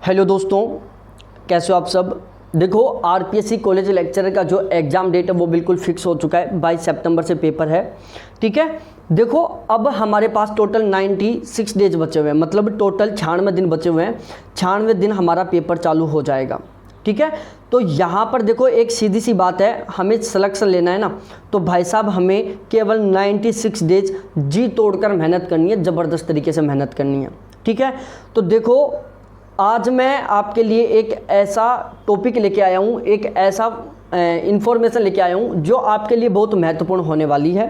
Hello दोस्तों, कैसे हो आप सब। देखो, आरपीएससी कॉलेज लेक्चरर का जो एग्ज़ाम डेट है वो बिल्कुल फिक्स हो चुका है। 22 सितंबर से पेपर है। ठीक है, देखो अब हमारे पास टोटल 96 डेज बचे हुए हैं, मतलब टोटल 96 दिन बचे हुए हैं। 96 दिन हमारा पेपर चालू हो जाएगा। ठीक है, तो यहाँ पर देखो एक सीधी सी बात है, हमें सिलेक्शन लेना है ना, तो भाई साहब हमें केवल 96 डेज जी तोड़कर मेहनत करनी है, ज़बरदस्त तरीके से मेहनत करनी है। ठीक है, तो देखो आज मैं आपके लिए एक ऐसा टॉपिक लेके आया हूँ, एक ऐसा इन्फॉर्मेशन लेके आया हूँ जो आपके लिए बहुत महत्वपूर्ण होने वाली है।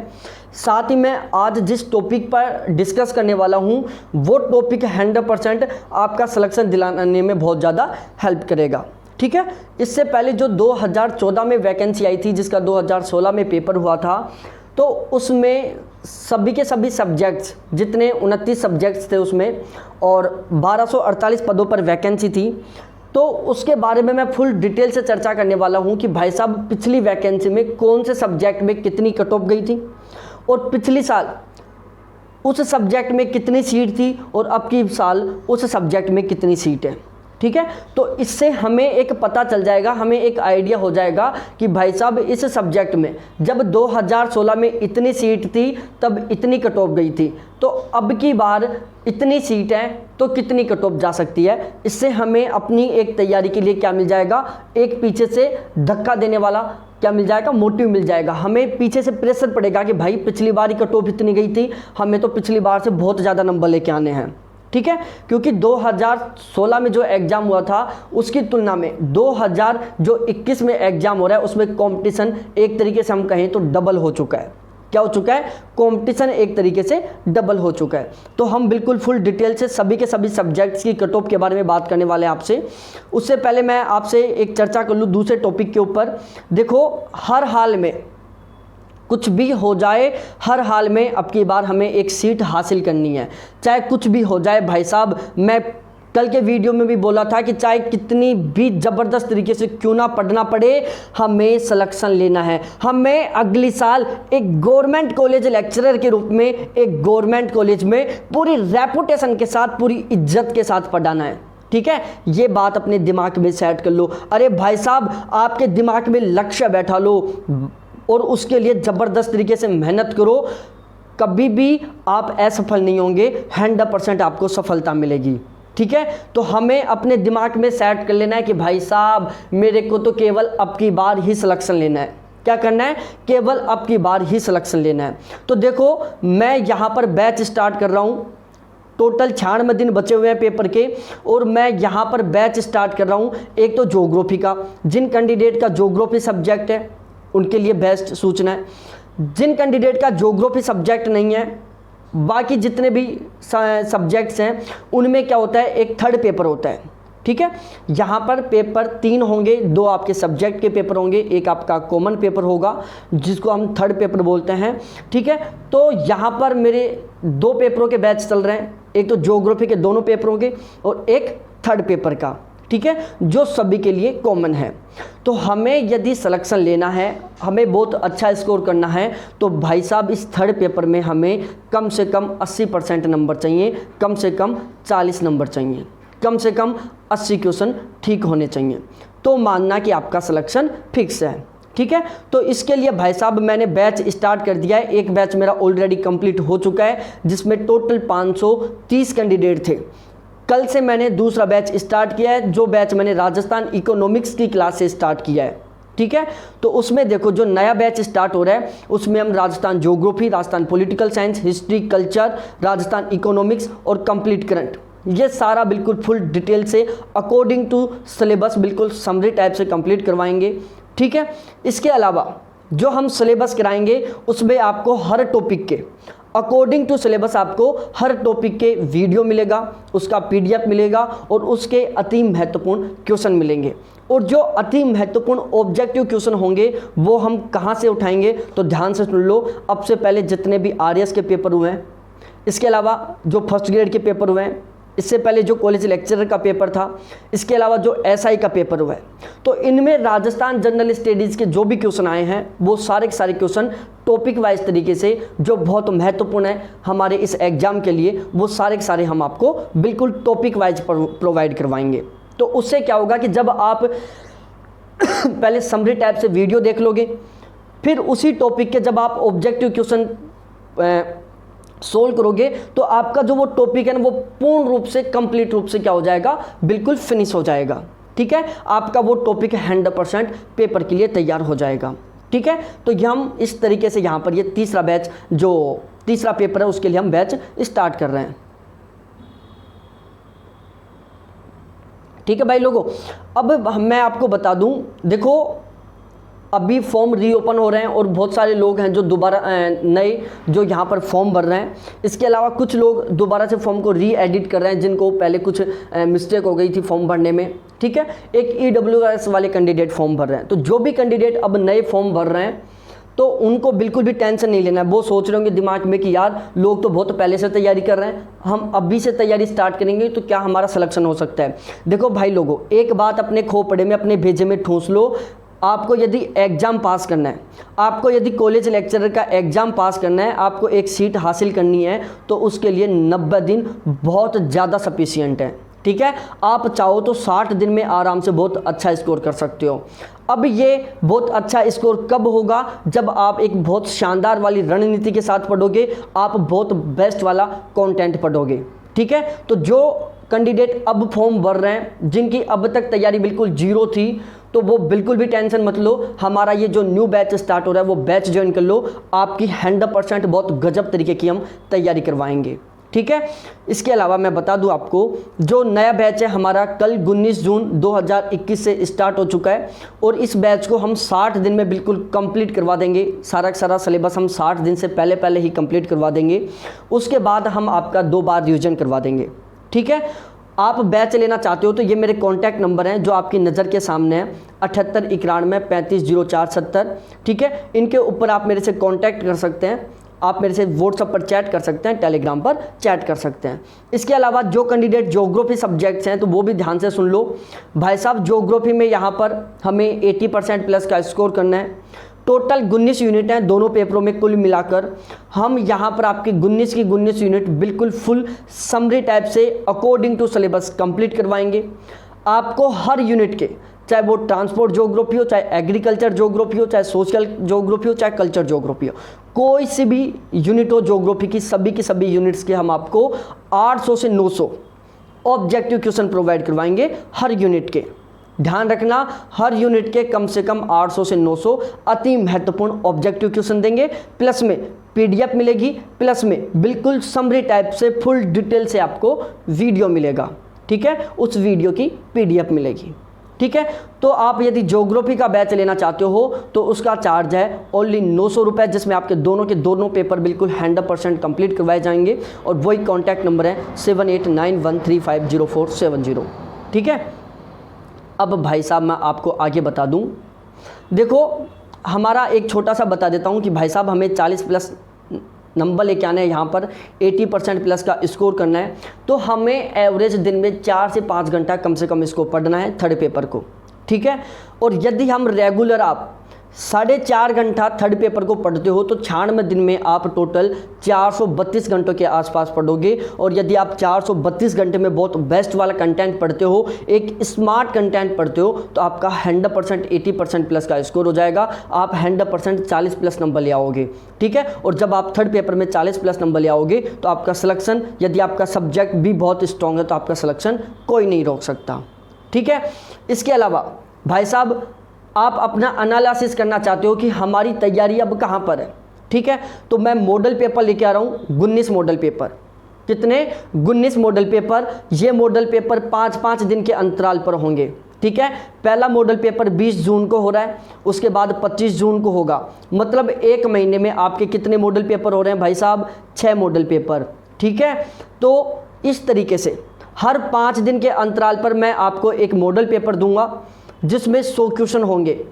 साथ ही मैं आज जिस टॉपिक पर डिस्कस करने वाला हूँ वो टॉपिक 100% आपका सिलेक्शन दिलाने में बहुत ज़्यादा हेल्प करेगा। ठीक है, इससे पहले जो 2014 में वैकेंसी आई थी, जिसका 2016 में पेपर हुआ था, तो उसमें सभी के सभी सब्जेक्ट्स, जितने 29 सब्जेक्ट्स थे उसमें, और 1248 पदों पर वैकेंसी थी। तो उसके बारे में मैं फुल डिटेल से चर्चा करने वाला हूं कि भाई साहब पिछली वैकेंसी में कौन से सब्जेक्ट में कितनी कट ऑफ गई थी, और पिछली साल उस सब्जेक्ट में कितनी सीट थी, और अब की साल उस सब्जेक्ट में कितनी सीट है। ठीक है, तो इससे हमें एक पता चल जाएगा, हमें एक आइडिया हो जाएगा कि भाई साहब इस सब्जेक्ट में जब 2016 में इतनी सीट थी तब इतनी कट ऑफ गई थी, तो अब की बार इतनी सीट है तो कितनी कट ऑफ जा सकती है। इससे हमें अपनी एक तैयारी के लिए क्या मिल जाएगा, एक पीछे से धक्का देने वाला क्या मिल जाएगा, मोटिव मिल जाएगा। हमें पीछे से प्रेशर पड़ेगा कि भाई पिछली बार ही कट ऑफ इतनी गई थी, हमें तो पिछली बार से बहुत ज़्यादा नंबर लेके आने हैं। ठीक है, क्योंकि 2016 में जो एग्ज़ाम हुआ था उसकी तुलना में 2021 में एग्ज़ाम हो रहा है, उसमें कंपटीशन एक तरीके से हम कहें तो डबल हो चुका है। क्या हो चुका है, कंपटीशन एक तरीके से डबल हो चुका है। तो हम बिल्कुल फुल डिटेल से सभी के सभी सब्जेक्ट्स की कट ऑफ के बारे में बात करने वाले हैं आपसे। उससे पहले मैं आपसे एक चर्चा कर लूँ दूसरे टॉपिक के ऊपर। देखो, हर हाल में कुछ भी हो जाए, हर हाल में अब की बार हमें एक सीट हासिल करनी है, चाहे कुछ भी हो जाए। भाई साहब मैं कल के वीडियो में भी बोला था कि चाहे कितनी भी ज़बरदस्त तरीके से क्यों ना पढ़ना पड़े, हमें सिलेक्शन लेना है। हमें अगली साल एक गवर्नमेंट कॉलेज लेक्चरर के रूप में एक गवर्नमेंट कॉलेज में पूरी रेपुटेशन के साथ, पूरी इज्जत के साथ पढ़ाना है। ठीक है, ये बात अपने दिमाग में सेट कर लो। अरे भाई साहब आपके दिमाग में लक्ष्य बैठा लो और उसके लिए ज़बरदस्त तरीके से मेहनत करो। कभी भी आप असफल नहीं होंगे, 100% आपको सफलता मिलेगी। ठीक है, तो हमें अपने दिमाग में सेट कर लेना है कि भाई साहब मेरे को तो केवल अब की बार ही सिलेक्शन लेना है। क्या करना है, केवल अब की बार ही सिलेक्शन लेना है। तो देखो मैं यहाँ पर बैच स्टार्ट कर रहा हूँ। टोटल 96 दिन बचे हुए हैं पेपर के, और मैं यहाँ पर बैच स्टार्ट कर रहा हूँ। एक तो ज्योग्राफी का, जिन कैंडिडेट का ज्योग्राफी सब्जेक्ट है उनके लिए बेस्ट सूचना है। जिन कैंडिडेट का ज्योग्राफी सब्जेक्ट नहीं है, बाकी जितने भी सब्जेक्ट्स हैं उनमें क्या होता है, एक थर्ड पेपर होता है। ठीक है, यहाँ पर पेपर 3 होंगे, 2 आपके सब्जेक्ट के पेपर होंगे, एक आपका कॉमन पेपर होगा जिसको हम थर्ड पेपर बोलते हैं। ठीक है, तो यहाँ पर मेरे 2 पेपरों के बैच चल रहे हैं, एक तो ज्योग्राफी के दोनों पेपरों के और एक थर्ड पेपर का। ठीक है, जो सभी के लिए कॉमन है। तो हमें यदि सिलेक्शन लेना है, हमें बहुत अच्छा स्कोर करना है, तो भाई साहब इस थर्ड पेपर में हमें कम से कम 80% नंबर चाहिए, कम से कम 40 नंबर चाहिए, कम से कम 80 क्वेश्चन ठीक होने चाहिए, तो मानना कि आपका सिलेक्शन फिक्स है। ठीक है, तो इसके लिए भाई साहब मैंने बैच स्टार्ट कर दिया है। एक बैच मेरा ऑलरेडी कंप्लीट हो चुका है जिसमें टोटल 530 कैंडिडेट थे। कल से मैंने दूसरा बैच स्टार्ट किया है, जो बैच मैंने राजस्थान इकोनॉमिक्स की क्लास से स्टार्ट किया है। ठीक है, तो उसमें देखो जो नया बैच स्टार्ट हो रहा है उसमें हम Rajasthan geography, Rajasthan political science, history, culture, Rajasthan economics और कंप्लीट करंट, ये सारा बिल्कुल फुल डिटेल से अकॉर्डिंग टू सिलेबस बिल्कुल समरी टाइप से कंप्लीट करवाएंगे। ठीक है, इसके अलावा जो हम सिलेबस कराएंगे उसमें आपको हर टॉपिक के अकॉर्डिंग टू सिलेबस आपको हर टॉपिक के वीडियो मिलेगा, उसका PDF मिलेगा और उसके अति महत्वपूर्ण क्वेश्चन मिलेंगे। और जो अति महत्वपूर्ण ऑब्जेक्टिव क्वेश्चन होंगे वो हम कहाँ से उठाएंगे, तो ध्यान से सुन लो। अब से पहले जितने भी RS के पेपर हुए हैं, इसके अलावा जो फर्स्ट ग्रेड के पेपर हुए हैं, इससे पहले जो कॉलेज लेक्चरर का पेपर था, इसके अलावा जो SI का पेपर हुआ है, तो इनमें राजस्थान जनरल स्टडीज़ के जो भी क्वेश्चन आए हैं वो सारे के सारे क्वेश्चन टॉपिक वाइज तरीके से जो बहुत महत्वपूर्ण है हमारे इस एग्ज़ाम के लिए, वो सारे के सारे हम आपको बिल्कुल टॉपिक वाइज प्रोवाइड करवाएंगे। तो उससे क्या होगा कि जब आप पहले समरी टाइप से वीडियो देख लोगे, फिर उसी टॉपिक के जब आप ऑब्जेक्टिव क्वेश्चन सोल्व करोगे तो आपका जो वो टॉपिक है ना वो पूर्ण रूप से कंप्लीट रूप से क्या हो जाएगा, बिल्कुल फिनिश हो जाएगा। ठीक है, आपका वो टॉपिक 100% पेपर के लिए तैयार हो जाएगा। ठीक है, तो ये हम इस तरीके से यहाँ पर ये तीसरा बैच, जो तीसरा पेपर है उसके लिए हम बैच स्टार्ट कर रहे हैं। ठीक है भाई लोगों, अब मैं आपको बता दूं, देखो अभी फॉर्म रीओपन हो रहे हैं और बहुत सारे लोग हैं जो दोबारा नए जो यहाँ पर फॉर्म भर रहे हैं। इसके अलावा कुछ लोग दोबारा से फॉर्म को री एडिट कर रहे हैं जिनको पहले कुछ मिस्टेक हो गई थी फॉर्म भरने में। ठीक है, एक EWS वाले कैंडिडेट फॉर्म भर रहे हैं। तो जो भी कैंडिडेट अब नए फॉर्म भर रहे हैं तो उनको बिल्कुल भी टेंशन नहीं लेना है। वो सोच रहे होंगे दिमाग में कि यार लोग तो बहुत पहले से तैयारी कर रहे हैं, हम अभी से तैयारी स्टार्ट करेंगे तो क्या हमारा सिलेक्शन हो सकता है। देखो भाई लोगों, एक बात अपने खोपड़े में अपने भेजे में ठूंस लो, आपको यदि एग्ज़ाम पास करना है, आपको यदि कॉलेज लेक्चरर का एग्ज़ाम पास करना है, आपको एक सीट हासिल करनी है तो उसके लिए 90 दिन बहुत ज़्यादा सफिशिएंट है। ठीक है, आप चाहो तो 60 दिन में आराम से बहुत अच्छा स्कोर कर सकते हो। अब ये बहुत अच्छा स्कोर कब होगा, जब आप एक बहुत शानदार वाली रणनीति के साथ पढ़ोगे, आप बहुत बेस्ट वाला कंटेंट पढ़ोगे। ठीक है, तो जो कैंडिडेट अब फॉर्म भर रहे हैं जिनकी अब तक तैयारी बिल्कुल जीरो थी, तो वो बिल्कुल भी टेंशन मत लो। हमारा ये जो न्यू बैच स्टार्ट हो रहा है वो बैच ज्वाइन कर लो, आपकी 100% बहुत गजब तरीके की हम तैयारी करवाएंगे। ठीक है, इसके अलावा मैं बता दूं आपको, जो नया बैच है हमारा कल 19 जून 2021 से स्टार्ट हो चुका है और इस बैच को हम 60 दिन में बिल्कुल कंप्लीट करवा देंगे। सारा सिलेबस हम 60 दिन से पहले ही कंप्लीट करवा देंगे। उसके बाद हम आपका 2 बार रिवीजन करवा देंगे। ठीक है, आप बैच लेना चाहते हो तो ये मेरे कॉन्टैक्ट नंबर हैं जो आपकी नज़र के सामने हैं, 7891350470। ठीक है, इनके ऊपर आप मेरे से कॉन्टैक्ट कर सकते हैं, आप मेरे से व्हाट्सएप पर चैट कर सकते हैं, टेलीग्राम पर चैट कर सकते हैं। इसके अलावा जो कैंडिडेट ज्योग्राफी सब्जेक्ट्स हैं तो वो भी ध्यान से सुन लो भाई साहब। ज्योग्राफी में यहाँ पर हमें 80% प्लस का स्कोर करना है। टोटल 19 यूनिट हैं दोनों पेपरों में कुल मिलाकर। हम यहाँ पर आपकी 19 की 19 यूनिट बिल्कुल फुल समरी टाइप से अकॉर्डिंग टू सिलेबस कंप्लीट करवाएंगे। आपको हर यूनिट के, चाहे वो ट्रांसपोर्ट ज्योग्राफी हो, चाहे एग्रीकल्चर ज्योग्राफी हो, चाहे सोशल ज्योग्राफी हो, चाहे कल्चर ज्योग्राफी हो, कोई सी भी यूनिट हो ज्योग्राफी की सभी यूनिट्स के हम आपको 800 से 900 ऑब्जेक्टिव क्वेश्चन प्रोवाइड करवाएंगे हर यूनिट के। ध्यान रखना, हर यूनिट के कम से कम 800 से 900 अति महत्वपूर्ण ऑब्जेक्टिव क्वेश्चन देंगे। प्लस में PDF मिलेगी, प्लस में बिल्कुल समरी टाइप से फुल डिटेल से आपको वीडियो मिलेगा। ठीक है, उस वीडियो की PDF मिलेगी। ठीक है, तो आप यदि ज्योग्राफी का बैच लेना चाहते हो तो उसका चार्ज है ओनली 900 रुपये, जिसमें आपके दोनों पेपर बिल्कुल 100% कंप्लीट करवाए जाएंगे। और वही कॉन्टैक्ट नंबर है 7891350470। ठीक है, अब भाई साहब मैं आपको आगे बता दूं, देखो हमारा एक छोटा सा बता देता हूं कि भाई साहब हमें 40 प्लस नंबर लेके आना है, यहाँ पर 80% प्लस का स्कोर करना है। तो हमें एवरेज दिन में 4 से 5 घंटा कम से कम इसको पढ़ना है थर्ड पेपर को। ठीक है, और यदि हम रेगुलर आप 4.5 घंटा थर्ड पेपर को पढ़ते हो तो 96 दिन में आप टोटल 432 घंटों के आसपास पढ़ोगे। और यदि आप 432 घंटे में बहुत बेस्ट वाला कंटेंट पढ़ते हो, एक स्मार्ट कंटेंट पढ़ते हो, तो आपका 100% 80% प्लस का स्कोर हो जाएगा। आप 100% 40 प्लस नंबर ले आओगे। ठीक है, और जब आप थर्ड पेपर में 40 प्लस नंबर ले आओगे तो आपका सिलेक्शन, यदि आपका सब्जेक्ट भी बहुत स्ट्रॉन्ग है तो आपका सिलेक्शन कोई नहीं रोक सकता। ठीक है, इसके अलावा भाई साहब आप अपना एनालिसिस करना चाहते हो कि हमारी तैयारी अब कहाँ पर है। ठीक है, तो मैं मॉडल पेपर लेके आ रहा हूँ, 19 मॉडल पेपर। कितने? 19 मॉडल पेपर। ये मॉडल पेपर 5-5 दिन के अंतराल पर होंगे। ठीक है, पहला मॉडल पेपर 20 जून को हो रहा है, उसके बाद 25 जून को होगा। मतलब 1 महीने में आपके कितने मॉडल पेपर हो रहे हैं भाई साहब? 6 मॉडल पेपर। ठीक है, तो इस तरीके से हर 5 दिन के अंतराल पर मैं आपको एक मॉडल पेपर दूंगा जिसमें 100 क्वेश्चन होंगे।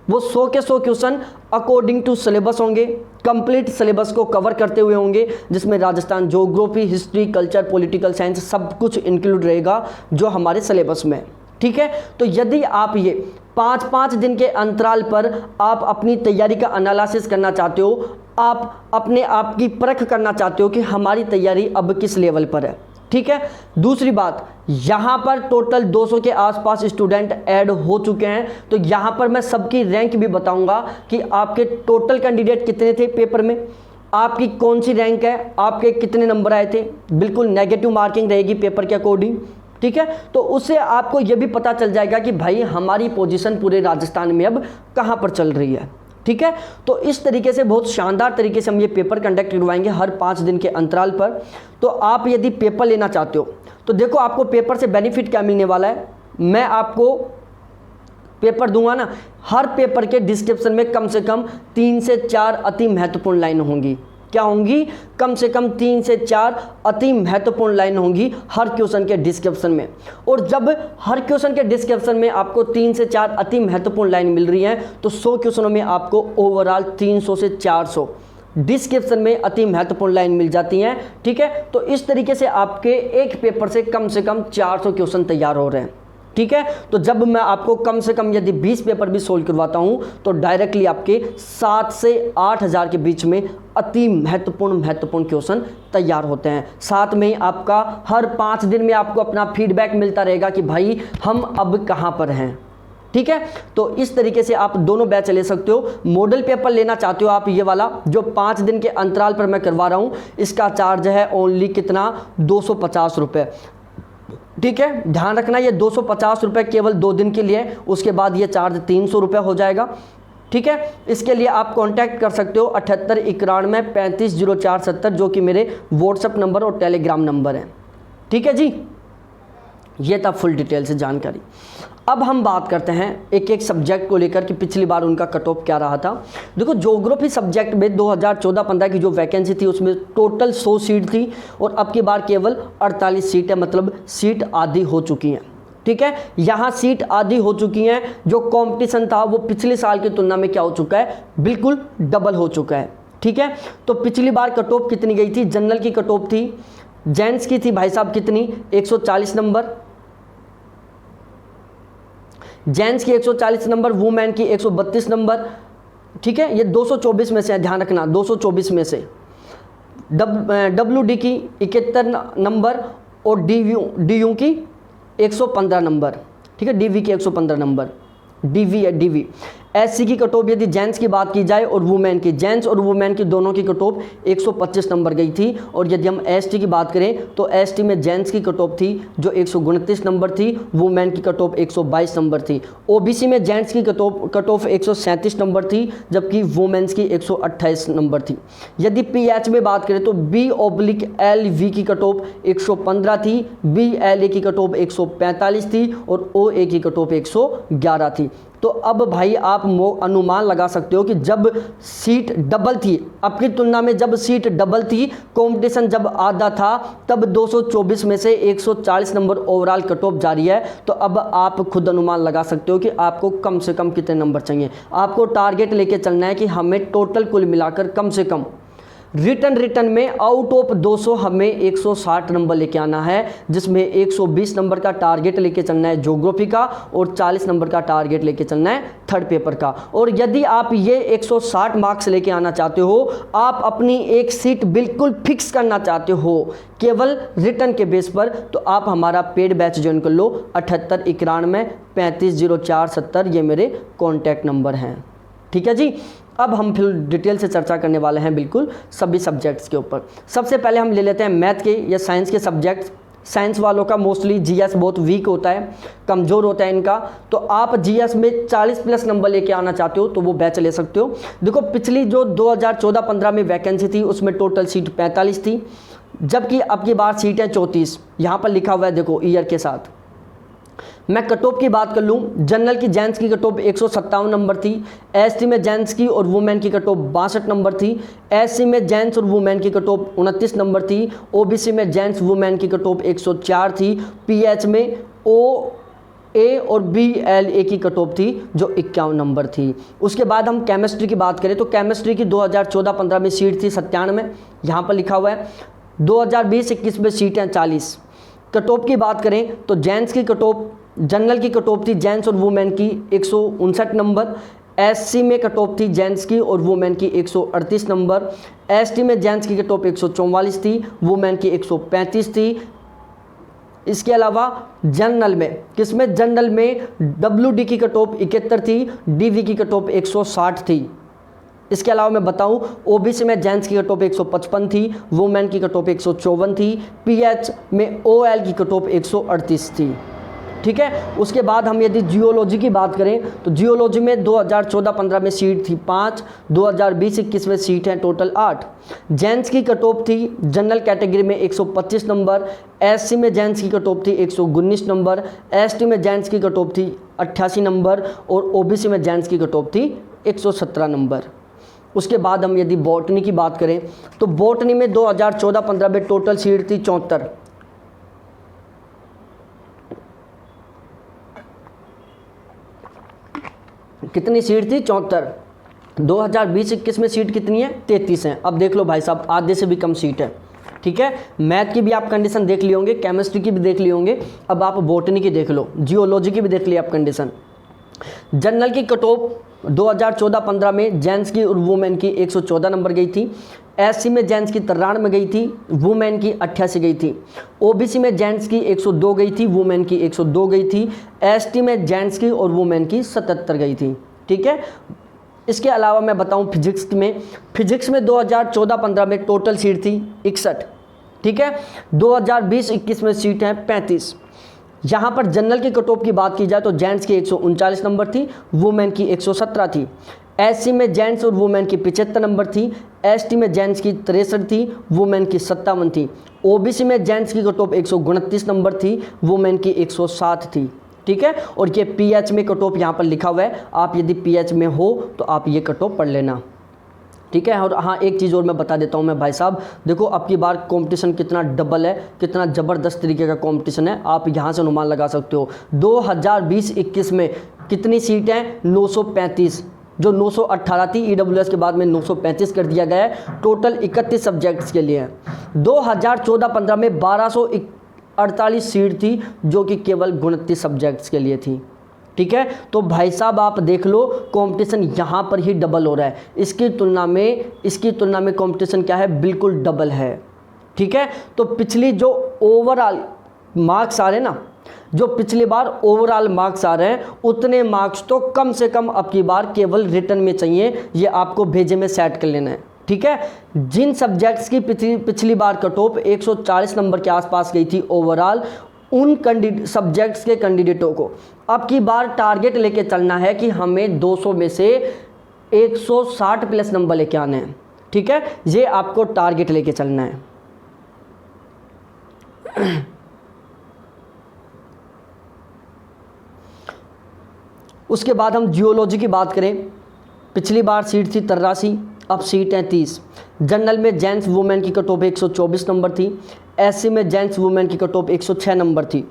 वो 100 के 100 क्वेश्चन अकॉर्डिंग टू सिलेबस होंगे, कंप्लीट सिलेबस को कवर करते हुए होंगे, जिसमें Rajasthan geography, history, culture, political science सब कुछ इंक्लूड रहेगा जो हमारे सिलेबस में। ठीक है, तो यदि आप ये 5-5 दिन के अंतराल पर आप अपनी तैयारी का एनालिसिस करना चाहते हो, आप अपने आप की परख करना चाहते हो कि हमारी तैयारी अब किस लेवल पर है, ठीक है। दूसरी बात, यहाँ पर टोटल 200 के आसपास स्टूडेंट ऐड हो चुके हैं, तो यहाँ पर मैं सबकी रैंक भी बताऊंगा कि आपके टोटल कैंडिडेट कितने थे पेपर में, आपकी कौन सी रैंक है, आपके कितने नंबर आए थे। बिल्कुल नेगेटिव मार्किंग रहेगी पेपर के अकॉर्डिंग, ठीक है। तो उससे आपको यह भी पता चल जाएगा कि भाई हमारी पोजीशन पूरे राजस्थान में अब कहाँ पर चल रही है, ठीक है। तो इस तरीके से बहुत शानदार तरीके से हम ये पेपर कंडक्ट करवाएंगे हर 5 दिन के अंतराल पर। तो आप यदि पेपर लेना चाहते हो तो देखो आपको पेपर से बेनिफिट क्या मिलने वाला है। मैं आपको पेपर दूंगा ना, हर पेपर के डिस्क्रिप्शन में कम से कम 3 से 4 अति महत्वपूर्ण लाइन होंगी। क्या होंगी? कम से कम 3 से 4 अति महत्वपूर्ण लाइन होंगी हर क्वेश्चन के डिस्क्रिप्शन में। और जब हर क्वेश्चन के डिस्क्रिप्शन में आपको 3 से 4 अति महत्वपूर्ण लाइन मिल रही हैं तो 100 क्वेश्चनों में आपको ओवरऑल 300 से 400 डिस्क्रिप्शन में अति महत्वपूर्ण लाइन मिल जाती हैं, ठीक है। तो इस तरीके से आपके एक पेपर से कम 400 क्वेश्चन तैयार हो रहे हैं, ठीक है। तो जब मैं आपको कम से कम यदि 20 पेपर भी सोल्व करवाता हूं तो डायरेक्टली आपके 7 से 8 हज़ार के बीच में अति महत्वपूर्ण क्वेश्चन तैयार होते हैं। साथ में आपका हर 5 दिन में आपको अपना फीडबैक मिलता रहेगा कि भाई हम अब कहां पर हैं, ठीक है। तो इस तरीके से आप दोनों बैच ले सकते हो। मॉडल पेपर लेना चाहते हो आप, ये वाला जो 5 दिन के अंतराल पर मैं करवा रहा हूं, इसका चार्ज है ओनली कितना, 250 रुपये, ठीक है। ध्यान रखना ये 250 रुपये केवल 2 दिन के लिए, उसके बाद ये चार्ज 300 रुपये हो जाएगा, ठीक है। इसके लिए आप कांटेक्ट कर सकते हो 78 91 35 04 70, जो कि मेरे व्हाट्सएप नंबर और टेलीग्राम नंबर है, ठीक है जी। ये था फुल डिटेल से जानकारी। अब हम बात करते हैं एक एक सब्जेक्ट को लेकर कि पिछली बार उनका कट ऑफ क्या रहा था। देखो ज्योग्राफी सब्जेक्ट में 2014-15 की जो वैकेंसी थी उसमें टोटल 100 सीट थी और अब की बार केवल 48 सीट है, मतलब सीट आधी हो चुकी हैं, ठीक है। यहाँ सीट आधी हो चुकी हैं। जो कंपटीशन था वो पिछले साल की तुलना में क्या हो चुका है, बिल्कुल डबल हो चुका है, ठीक है। तो पिछली बार कट ऑफ कितनी गई थी, जनरल की कट ऑफ थी, जेंट्स की थी भाई साहब कितनी, 140 नंबर, जेंट्स की 140 नंबर, वुमेन की 132 नंबर, ठीक है। ये 224 में से है, ध्यान रखना 224 में से। WD की 71 नंबर और DU की 115 नंबर, ठीक है। DV की 115 नंबर, DV है DV। SC की कट ऑफ यदि जेंट्स की बात की जाए और वुमेन की, जेंट्स और वुमेन की दोनों की कट ऑफ 125 नंबर गई थी। और यदि हम ST की बात करें तो ST में जेंट्स की कट ऑफ थी जो 129 नंबर थी, वुमेन की कट ऑफ 122 नंबर थी। OBC में जेंट्स की कट ऑफ 137 नंबर थी जबकि वुमेन्स की 128 नंबर थी। यदि PH में बात करें तो B/LV की कट ऑफ 115 थी, BLA की कट ऑफ 145 थी और OA की कट ऑफ 111 थी। तो अब भाई आप अनुमान लगा सकते हो कि जब सीट डबल थी, अब की तुलना में जब सीट डबल थी, कंपटीशन जब आधा था, तब 224 में से 140 नंबर ओवरऑल कट ऑफ जारी है। तो अब आप खुद अनुमान लगा सकते हो कि आपको कम से कम कितने नंबर चाहिए। आपको टारगेट लेके चलना है कि हमें टोटल कुल मिलाकर कम से कम रिटर्न में आउट ऑफ 200 हमें 160 नंबर लेके आना है, जिसमें 120 नंबर का टारगेट लेके चलना है ज्योग्राफी का और 40 नंबर का टारगेट लेके चलना है थर्ड पेपर का। और यदि आप ये 160 मार्क्स लेके आना चाहते हो, आप अपनी एक सीट बिल्कुल फिक्स करना चाहते हो केवल रिटर्न के बेस पर, तो आप हमारा पेड बैच ज्वाइन कर लो। 78 91 35 04 70 ये मेरे कॉन्टैक्ट नंबर हैं, ठीक है जी। अब हम फिर डिटेल से चर्चा करने वाले हैं बिल्कुल सभी सब्जेक्ट्स के ऊपर। सबसे पहले हम ले लेते हैं मैथ के या साइंस के सब्जेक्ट्स। साइंस वालों का मोस्टली GS बहुत वीक होता है, कमज़ोर होता है इनका। तो आप GS में 40+ नंबर लेके आना चाहते हो तो वो बैच ले सकते हो। देखो पिछली जो 2014-15 में वैकेंसी थी उसमें टोटल सीट 45 थी, जबकि अब की बार सीट है 34। यहाँ पर लिखा हुआ है देखो ईयर के साथ। मैं कट ऑफ की बात कर लूँ, जनरल की जेंट्स की कट ऑफ 157 नंबर थी, ST में जेंट्स की और वुमेन की कट ऑफ 62 नंबर थी, SC में जेंट्स और वुमेन की कट ऑफ 29 नंबर थी, OBC में जेंट्स वुमेन की कट ऑफ 104 थी, PH में OA और BLA की कट ऑफ थी जो 51 नंबर थी। उसके बाद हम केमिस्ट्री की बात करें तो केमिस्ट्री की 2014-15 में सीट थी 97, यहाँ पर लिखा हुआ है। 2020-21 में सीट हैं 40। कट ऑफ की बात करें तो जेंट्स की कट ऑफ, जनरल की कट ऑफ थी जेंट्स और वुमेन की 159 नंबर, SC में कट ऑफ थी जेंट्स की और वुमेन की 138 नंबर, ST में जेंट्स की कट ऑफ 144 थी, वुमेन की 135 थी, इसके अलावा जनरल में, किसमें, जनरल में WD की कट ऑफ 71 थी, DV की कट ऑफ 160 थी। इसके अलावा मैं बताऊं OBC में जेंट्स की कट ऑफ 155 थी, वुमेन की कट ऑफ 154 थी, PH में OL की कट ऑफ 138 थी। ठीक है, उसके बाद हम यदि जियोलॉजी की बात करें तो जियोलॉजी में 2014-15 में सीट थी 5, 2020-21 में सीट है टोटल 8। जेंट्स की कट ऑफ थी जनरल कैटेगरी में 125 नंबर, SC में जेंट्स की कट ऑफ थी 119 नंबर, ST में जेंट्स की कट ऑफ थी 88 नंबर और OBC में जेंट्स की कट ऑफ थी 117 नंबर। उसके बाद हम यदि बॉटनी की बात करें तो बॉटनी में 2014-15 में टोटल सीट थी 74। कितनी सीट थी, 74। 2020-21 में सीट कितनी है, 33 है। अब देख लो भाई साहब, आधे से भी कम सीट है। ठीक है, मैथ की भी आप कंडीशन देख लिए होंगे, केमिस्ट्री की भी देख लिए होंगे, अब आप बॉटनी की देख लो, जियोलॉजी की भी देख ली आप कंडीशन। जनरल की कट ऑफ 2014-15 में जेंट्स की और वुमेन की 114 नंबर गई थी, SC में जेंट्स की 93 में गई थी, वुमेन की 88 गई थी, OBC में जेंट्स की 102 गई थी, वुमेन की 102 गई थी, ST में जेंट्स की और वुमेन की 77 गई थी। ठीक है, इसके अलावा मैं बताऊं फिजिक्स में, फिजिक्स में 2014-15 में टोटल सीट थी 61। ठीक है, 2020-21 में सीट है 35। यहाँ पर जनरल की कट ऑफ की बात की जाए तो जेंट्स की 139 नंबर थी, वुमेन की 117 थी, SC में जेंट्स और वुमेन की 75 नंबर थी, ST में जेंट्स की 63 थी, वुमेन की 57 थी, OBC में जेंट्स की कट ऑफ 129 नंबर थी, वुमेन की 107 थी। ठीक है, और ये PH में कट ऑफ यहाँ पर लिखा हुआ है, आप यदि PH में हो तो आप ये कट ऑफ पढ़ लेना। ठीक है, और हाँ एक चीज़ और मैं बता देता हूँ मैं भाई साहब, देखो अब की बार कंपटीशन कितना डबल है, कितना ज़बरदस्त तरीके का कंपटीशन है, आप यहाँ से अनुमान लगा सकते हो। 2020-21 में कितनी सीट हैं, 935, जो 918 थी, EWS के बाद में 935 कर दिया गया है, टोटल 31 सब्जेक्ट्स के लिए। 2014-15 में 1248 सीट थी जो कि केवल 29 सब्जेक्ट्स के लिए थी। ठीक है, तो भाई साहब आप देख लो कंपटीशन यहाँ पर ही डबल हो रहा है, इसकी तुलना में कंपटीशन क्या है, बिल्कुल डबल है। ठीक है, तो पिछली जो ओवरऑल मार्क्स आ रहे हैं ना, जो पिछली बार ओवरऑल मार्क्स आ रहे हैं, उतने मार्क्स तो कम से कम अब की बार केवल रिटर्न में चाहिए, ये आपको भेजे में सेट कर लेना है। ठीक है, जिन सब्जेक्ट्स की पिछली बार कट ऑफ 140 नंबर के आसपास गई थी ओवरऑल, उन सब्जेक्ट्स के कैंडिडेटों को अब की बार टारगेट लेके चलना है कि हमें 200 में से 160 प्लस नंबर लेके आने हैं। ठीक है, ये आपको टारगेट लेके चलना है। उसके बाद हम जियोलॉजी की बात करें, पिछली बार सीट थी 83, अब सीट है 30। जनरल में जेंट्स वुमेन की कट ऑफ 124 नंबर थी, SC में जेंट्स वुमेन की कट ऑफ 106 नंबर थी,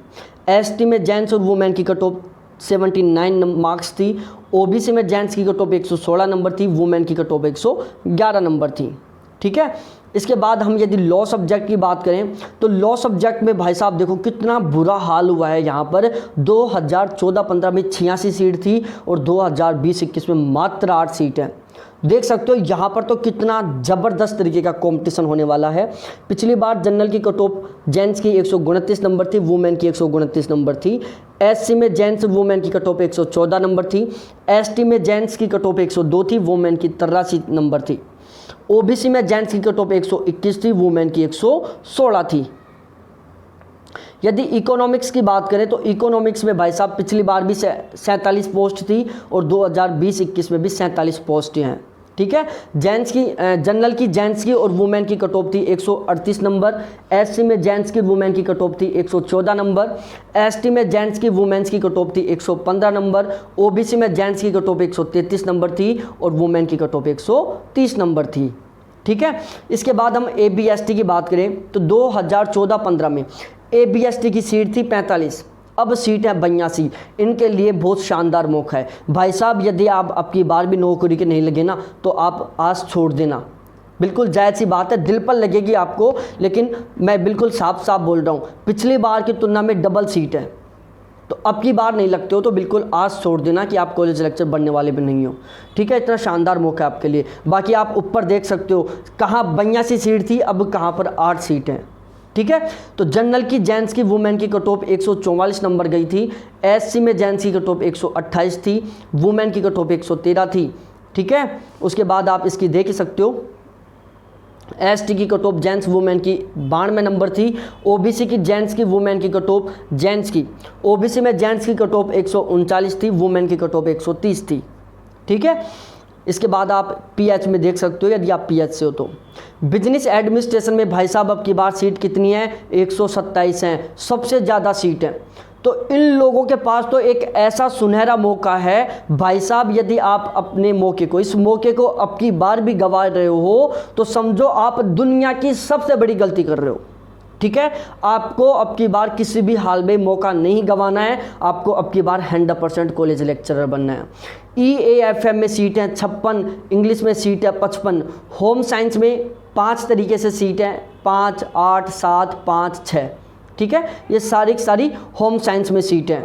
ST में जेंट्स और वुमेन की कट ऑफ 79 मार्क्स थी, OBC में जेंट्स की कट ऑफ 116 नंबर थी, वुमेन की कट ऑफ 111 नंर थी। ठीक है, इसके बाद हम यदि लॉ सब्जेक्ट की बात करें तो लॉ सब्जेक्ट में भाई साहब देखो कितना बुरा हाल हुआ है। यहाँ पर 2014-15 में 86 सीट थी और 2020-21 में मात्र 8 सीट है। देख सकते हो यहाँ पर तो कितना ज़बरदस्त तरीके का कंपटीशन होने वाला है। पिछली बार जनरल की कट ऑफ जेंट्स की 129 नंबर थी, वुमेन की 129 नंबर थी, SC में जेंट्स वुमेन की कट ऑफ 114 नंबर थी, ST में जेंट्स की कट ऑफ 102 थी, वुमेन की 83 नंबर थी, OBC में जेंट्स की कट ऑफ 121 थी, वुमेन की 116 थी। यदि इकोनॉमिक्स की बात करें तो इकोनॉमिक्स में भाई साहब पिछली बार भी 47 पोस्ट थी और 2020-21 में भी 47 पोस्ट हैं। ठीक है, जनरल की जेंट्स की और वुमेन की कट ऑफ थी 138 नंबर, SC में जेंट्स की वुमेन की कट ऑफ थी 114 नंबर, ST में जेंट्स की वुमेन्स की कट ऑफ थी 115 नंबर, OBC में जेंट्स की कट ऑफ 133 नंबर थी और वुमेन की कट ऑफ 130 नंबर थी। ठीक है, इसके बाद हम ABST की बात करें तो 2014-15 में ABST की सीट थी 45, अब सीट है 82। इनके लिए बहुत शानदार मौका है भाई साहब। यदि आप आपकी बार भी नौकरी के नहीं लगे ना तो आप आस छोड़ देना, बिल्कुल जायज़ सी बात है, दिल पर लगेगी आपको, लेकिन मैं बिल्कुल साफ साफ बोल रहा हूँ पिछली बार की तुलना में डबल सीट है। तो अब की बार नहीं लगते हो तो बिल्कुल आस छोड़ देना कि आप कॉलेज लेक्चर बनने वाले भी नहीं हो। ठीक है, इतना शानदार मौका है आपके लिए। बाकी आप ऊपर देख सकते हो कहाँ 82 सीट थी, अब कहाँ पर 8 सीट हैं। ठीक है। तो जनरल की जेंट्स की वुमेन की कट ऑफ 144 नंबर गई थी। एससी में जेंट्स की कट ऑफ 128 थी, वुमेन की कट ऑफ 113 थी, ठीक है। उसके बाद आप इसकी देख ही सकते हो, एसटी की कट ऑफ जेंट्स वुमेन की 92 नंबर थी। ओबीसी की जेंट्स की वुमेन की कट ऑफ जेंट्स की, ओबीसी में जेंट्स की कट ऑफ 139 थी, वुमेन की कट ऑफ 130 थी, ठीक है। इसके बाद आप पीएच में देख सकते हो, यदि आप पीएच से हो तो। बिजनेस एडमिनिस्ट्रेशन में भाई साहब अब की बार सीट कितनी है, 127 हैं, सबसे ज़्यादा सीट है। तो इन लोगों के पास तो एक ऐसा सुनहरा मौका है भाई साहब, यदि आप अपने मौके को, इस मौके को अब की बार भी गंवा रहे हो तो समझो आप दुनिया की सबसे बड़ी गलती कर रहे हो, ठीक है। आपको अब की बार किसी भी हाल में मौका नहीं गंवाना है, आपको अब की बार 100% कॉलेज लेक्चरर बनना है। EAFM में सीट है 56, इंग्लिश में सीट है 55, होम साइंस में 5 तरीके से सीट है, 5, 8, 7, 5, 6, ठीक है। ये सारी की सारी होम साइंस में सीट है।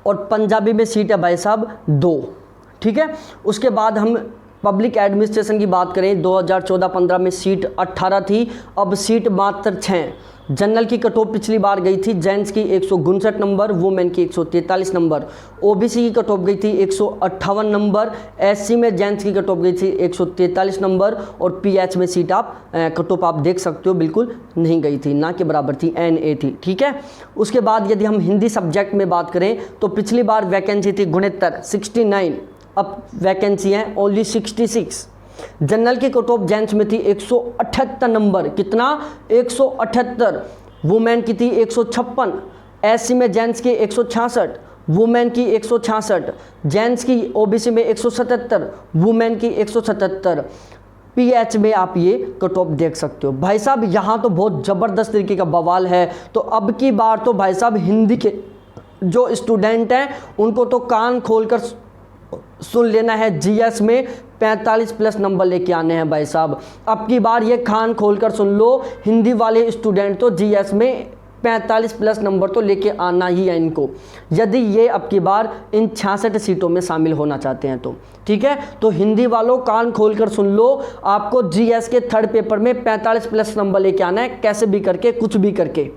और पंजाबी में सीट है भाई साहब 2, ठीक है। उसके बाद हम पब्लिक एडमिनिस्ट्रेशन की बात करें, 2014-15 में सीट 18 थी, अब सीट मात्र 6। जनरल की कट ऑफ पिछली बार गई थी जेंट्स की 159 नंबर, वुमेन की 143 नंबर, ओबीसी की कट ऑफ गई थी 158 नंबर, एससी में जेंट्स की कट ऑफ गई थी 143 नंबर, और पीएच में सीट आप कट ऑफ आप देख सकते हो बिल्कुल नहीं गई थी, ना के बराबर थी, NA थी, ठीक है। उसके बाद यदि हम हिंदी सब्जेक्ट में बात करें तो पिछली बार वैकेंसी थी 69, 69, अब वैकेंसी है ओनली 66। जनरल की कट ऑफ जेंट्स में थी 178 नंबर, कितना, 178, वुमेन की थी 156, एससी में जेंट्स की 166, वुमेन की 166, जेंट्स की ओबीसी में 177, वुमेन की 177, पीएच में आप ये कट ऑफ देख सकते हो। भाई साहब यहाँ तो बहुत ज़बरदस्त तरीके का बवाल है। तो अब की बार तो भाई साहब हिंदी के जो स्टूडेंट हैं उनको तो कान खोलकर सुन लेना है, जीएस में 45+ नंबर लेके आने हैं भाई साहब। अब की बार ये कान खोलकर सुन लो, हिंदी वाले स्टूडेंट तो जीएस में 45+ नंबर तो लेके आना ही है इनको, यदि ये अब की बार इन 66 सीटों में शामिल होना चाहते हैं तो, ठीक है। तो हिंदी वालों कान खोलकर सुन लो, आपको जीएस के थर्ड पेपर में 45+ नंबर लेके आना है, कैसे भी करके, कुछ भी करके,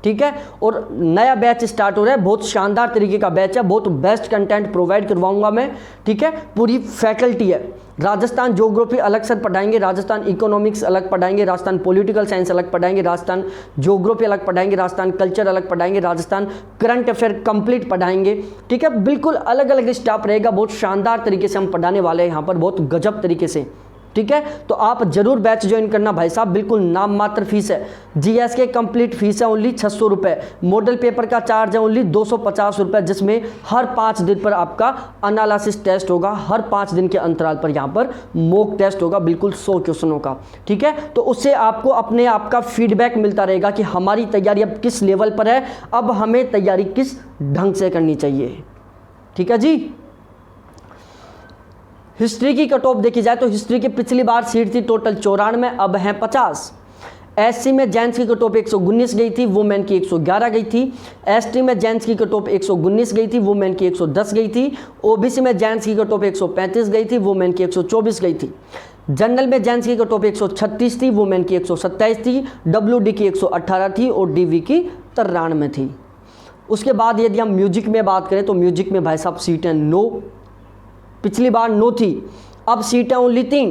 ठीक है। और नया बैच स्टार्ट हो रहा है, बहुत शानदार तरीके का बैच है, बहुत बेस्ट कंटेंट प्रोवाइड करवाऊंगा मैं, ठीक है। पूरी फैकल्टी है, राजस्थान ज्योग्राफी अलग से पढ़ाएंगे, राजस्थान इकोनॉमिक्स अलग पढ़ाएंगे, राजस्थान पॉलिटिकल साइंस अलग पढ़ाएंगे, राजस्थान ज्योग्राफी अलग पढ़ाएंगे, राजस्थान कल्चर अलग पढ़ाएंगे, राजस्थान करंट अफेयर कंप्लीट पढ़ाएंगे, ठीक है। बिल्कुल अलग अलग स्टाफ रहेगा, बहुत शानदार तरीके से हम पढ़ाने वाले हैं यहाँ पर, बहुत गजब तरीके से, ठीक है। तो आप जरूर बैच ज्वाइन करना भाई साहब, बिल्कुल नाम मात्र फीस है। जीएस के कंप्लीट फीस है ओनली 600 रुपये, मॉडल पेपर का चार्ज है ओनली 250 रुपये, जिसमें हर 5 दिन पर आपका एनालिसिस टेस्ट होगा, हर 5 दिन के अंतराल पर यहाँ पर मॉक टेस्ट होगा, बिल्कुल 100 क्वेश्चनों का, ठीक है। तो उससे आपको अपने आप का फीडबैक मिलता रहेगा कि हमारी तैयारी अब किस लेवल पर है, अब हमें तैयारी किस ढंग से करनी चाहिए, ठीक है जी। हिस्ट्री की कट ऑफ देखी जाए तो हिस्ट्री की पिछली बार सीट थी टोटल 94, अब हैं 50। एससी में जेंट्स की कट ऑफ 119 गई थी, वुमेन की 111 गई थी। एसटी में जेंट्स की कट ऑफ 119 गई थी, वुमेन की 110 गई थी। ओबीसी में जेंट्स की कट ऑफ 135 गई थी, वुमेन की 124 गई थी। जनरल में जेंट्स की कट ऑफ 136 थी, वुमेन की 127 थी। WD की 118 थी और DV की 93 थी। उसके बाद यदि हम म्यूजिक में बात करें तो म्यूजिक में भाई साहब सीटें 9, पिछली बार 9 थी, अब सीटें ओनली 3।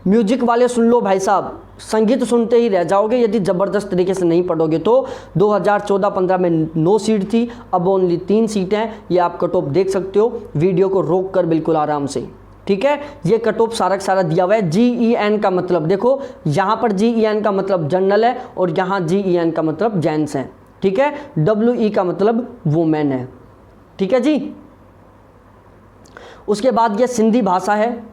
म्यूजिक वाले सुन लो भाई साहब, संगीत सुनते ही रह जाओगे यदि ज़बरदस्त तरीके से नहीं पढ़ोगे तो। 2014-15 में 9 सीट थी, अब ओनली 3 सीटें हैं। ये आप कट ऑफ देख सकते हो, वीडियो को रोक कर बिल्कुल आराम से, ठीक है। ये कट ऑफ सारा का सारा दिया हुआ है। GEN का मतलब देखो, यहाँ पर GEN का मतलब जनरल है और यहाँ GEN का मतलब जेंट्स है, ठीक है। WE का मतलब वुमेन है, ठीक है जी। उसके बाद ये सिंधी भाषा है,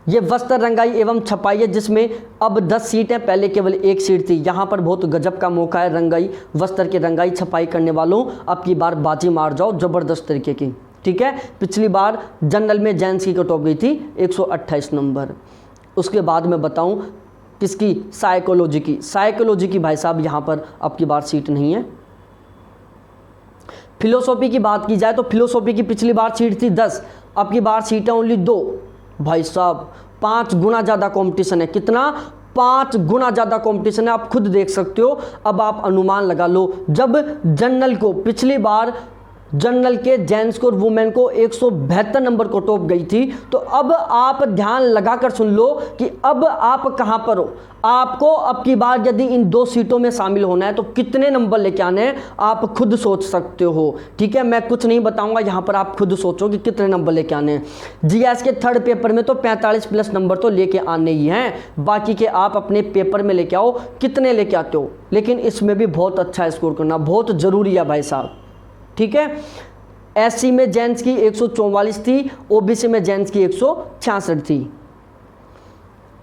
ये वस्त्र रंगाई एवं छपाई है, जिसमें अब 10 सीटें, पहले केवल 1 सीट थी। यहाँ पर बहुत गजब का मौका है, रंगाई वस्त्र की रंगाई छपाई करने वालों, अब की बार बाजी मार जाओ ज़बरदस्त तरीके की, ठीक है। पिछली बार जनरल में जेंट्स की कट ऑफ गई थी 128 नंबर। उसके बाद मैं बताऊँ किसकी, साइकोलॉजी की। साइकोलॉजी की भाई साहब यहाँ पर अब की बार सीट नहीं है। फिलोसॉफी की बात की जाए तो फिलोसॉफी की पिछली बार सीट थी 10, अब की बार सीट है ओनली 2। भाई साहब 5 गुना ज़्यादा कंपटीशन है। कितना? 5 गुना ज़्यादा कंपटीशन है। आप खुद देख सकते हो। अब आप अनुमान लगा लो, जब जनरल को पिछली बार जनरल के जेंट्स को और वुमेन को 172 नंबर को टॉप गई थी, तो अब आप ध्यान लगाकर सुन लो कि अब आप कहां पर हो। आपको अब की बार यदि इन 2 सीटों में शामिल होना है तो कितने नंबर लेके आने हैं आप खुद सोच सकते हो। ठीक है, मैं कुछ नहीं बताऊंगा, यहां पर आप खुद सोचो कि कितने नंबर लेके आने हैं। जीएस के थर्ड पेपर में तो 45 प्लस नंबर तो लेके आने ही हैं, बाकी के आप अपने पेपर में लेके आओ कितने लेके आते हो, लेकिन इसमें भी बहुत अच्छा स्कोर करना बहुत ज़रूरी है भाई साहब। ठीक है, एससी में जेंट्स की 144 थी, ओबीसी में जेंट्स की 166 थी।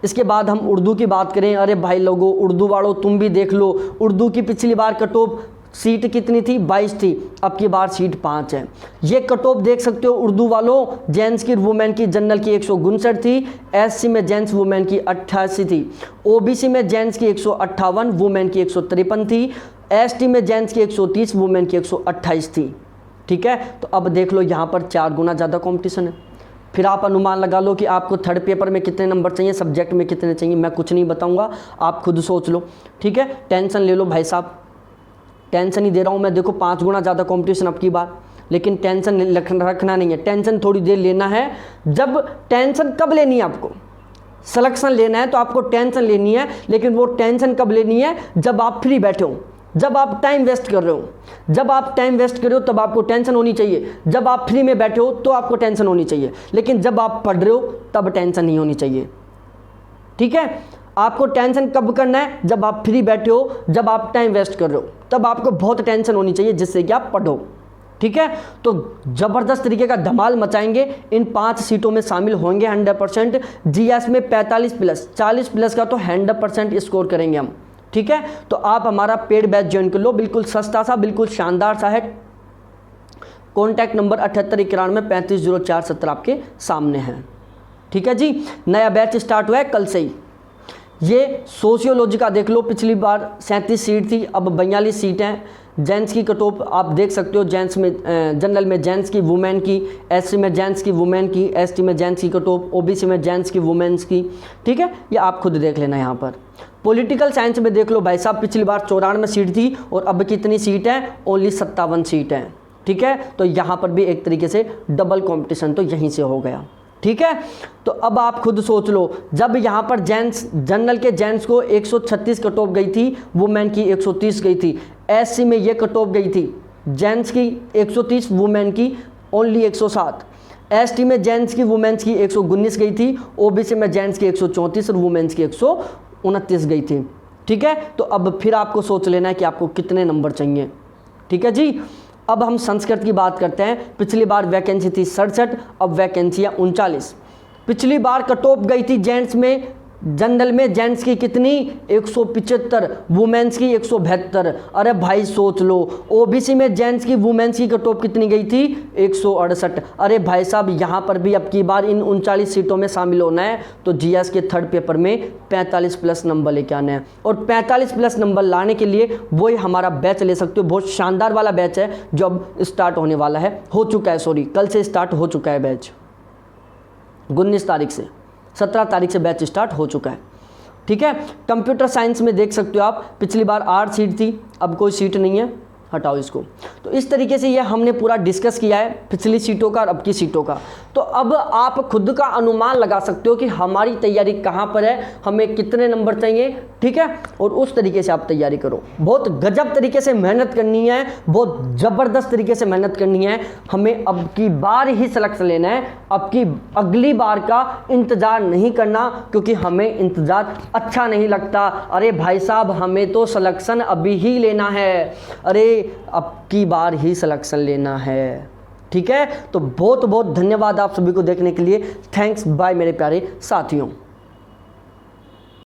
इसके बाद हम उर्दू की बात करें। अरे भाई लोगों, उर्दू वालों तुम भी देख लो, उर्दू की पिछली बार कट ऑफ सीट कितनी थी? 22 थी, अब की बार सीट 5 है। ये कट ऑफ देख सकते हो उर्दू वालों, जेंट्स की वुमेन की जनरल की 159 थी, एससी में जेंट्स वुमेन की 88 थी, ओबीसी में जेंट्स की 158, वुमेन की 153 थी, एसटी में जेंट्स की 130, वुमेन की 128 थी। ठीक है, तो अब देख लो यहाँ पर 4 गुना ज़्यादा कंपटीशन है। फिर आप अनुमान लगा लो कि आपको थर्ड पेपर में कितने नंबर चाहिए, सब्जेक्ट में कितने चाहिए। मैं कुछ नहीं बताऊंगा, आप खुद सोच लो। ठीक है, टेंशन ले लो भाई साहब, टेंशन ही दे रहा हूँ मैं। देखो 5 गुना ज़्यादा कंपटीशन अब की बार, लेकिन टेंशन रखना नहीं है। टेंशन थोड़ी देर लेना है। जब टेंशन कब लेनी है आपको? सिलेक्शन लेना है तो आपको टेंशन लेनी है, लेकिन वो टेंशन कब लेनी है? जब आप फ्री बैठे हो, जब आप टाइम वेस्ट कर रहे हो। जब आप टाइम वेस्ट कर रहे हो तब आपको टेंशन होनी चाहिए। जब आप फ्री में बैठे हो तो आपको टेंशन होनी चाहिए, लेकिन जब आप पढ़ रहे हो तब टेंशन नहीं होनी चाहिए। ठीक है, आपको टेंशन कब करना है? जब आप फ्री बैठे हो, जब आप टाइम वेस्ट कर रहे हो, तब आपको बहुत टेंशन होनी चाहिए जिससे कि आप पढ़ो। ठीक है, तो ज़बरदस्त तरीके का धमाल मचाएंगे। इन 5 सीटों में शामिल होंगे 100%। जीएस में 45 प्लस 40 प्लस का तो 100% स्कोर करेंगे हम। ठीक है, तो आप हमारा पेड बैच ज्वाइन कर लो, बिल्कुल सस्ता सा, बिल्कुल शानदार सा है। कॉन्टैक्ट नंबर 7891350470 आपके सामने है। ठीक है जी, नया बैच स्टार्ट हुआ है कल से ही। ये सोशियोलॉजी का देख लो, पिछली बार 37 सीट थी, अब 42 सीट हैं। जेंट्स की कट ऑफ आप देख सकते हो, जेंट्स में जनरल में जेंट्स की, वुमेन की, एससी में जेंट्स की, वुमेन की, एसटी में जेंट्स की कट ऑफ, ओबीसी में जेंट्स की, वुमेन्स की। ठीक है, ये आप खुद देख लेना यहाँ पर। पॉलिटिकल साइंस में देख लो भाई साहब, पिछली बार 94 सीट थी और अब कितनी सीट है? ओनली 57 सीट है। ठीक है, तो यहाँ पर भी एक तरीके से डबल कंपटीशन तो यहीं से हो गया। ठीक है, तो अब आप खुद सोच लो, जब यहाँ पर जेंट्स जनरल के जेंट्स को 136 कट ऑफ गई थी, वुमेन की 130 गई थी, एससी में ये कट ऑफ गई थी, जेंट्स की 130, वुमेन की ओनली 107, एसटी में जेंट्स की वुमेन्स की 119 गई थी, ओबीसी में जेंट्स की 134 और वुमेन्स की 129 गई थी। ठीक है, तो अब फिर आपको सोच लेना है कि आपको कितने नंबर चाहिए। ठीक है जी, अब हम संस्कृत की बात करते हैं। पिछली बार वैकेंसी थी 67, अब वैकेंसी है 39। पिछली बार कट ऑफ गई थी जेंट्स में, जनरल में जेंट्स की कितनी? 175, वुमेन्स की 172। अरे भाई सोच लो, ओबीसी में जेंट्स की वुमेन्स की कट ऑफ कितनी गई थी? 168। अरे भाई साहब यहाँ पर भी अब की बार इन 39 सीटों में शामिल होना है, तो जीएस के थर्ड पेपर में 45 प्लस नंबर लेके आने हैं। और 45 प्लस नंबर लाने के लिए वही हमारा बैच ले सकते हो, बहुत शानदार वाला बैच है जो अब स्टार्ट होने वाला है, हो चुका है, सॉरी कल से स्टार्ट हो चुका है बैच। 19 तारीख से 17 तारीख से बैच स्टार्ट हो चुका है। ठीक है, कंप्यूटर साइंस में देख सकते हो आप, पिछली बार 8 सीट थी, अब कोई सीट नहीं है, हटाओ इसको। तो इस तरीके से ये हमने पूरा डिस्कस किया है पिछली सीटों का और अब की सीटों का। तो अब आप खुद का अनुमान लगा सकते हो कि हमारी तैयारी कहाँ पर है, हमें कितने नंबर चाहिए। ठीक है, और उस तरीके से आप तैयारी करो। बहुत गजब तरीके से मेहनत करनी है, बहुत ज़बरदस्त तरीके से मेहनत करनी है। हमें अब की बार ही सिलेक्शन लेना है, अब की अगली बार का इंतज़ार नहीं करना, क्योंकि हमें इंतज़ार अच्छा नहीं लगता। अरे भाई साहब हमें तो सिलेक्शन अभी ही लेना है, अरे अब की बार ही सिलेक्शन लेना है। ठीक है, तो बहुत बहुत धन्यवाद आप सभी को देखने के लिए। थैंक्स, बाय मेरे प्यारे साथियों।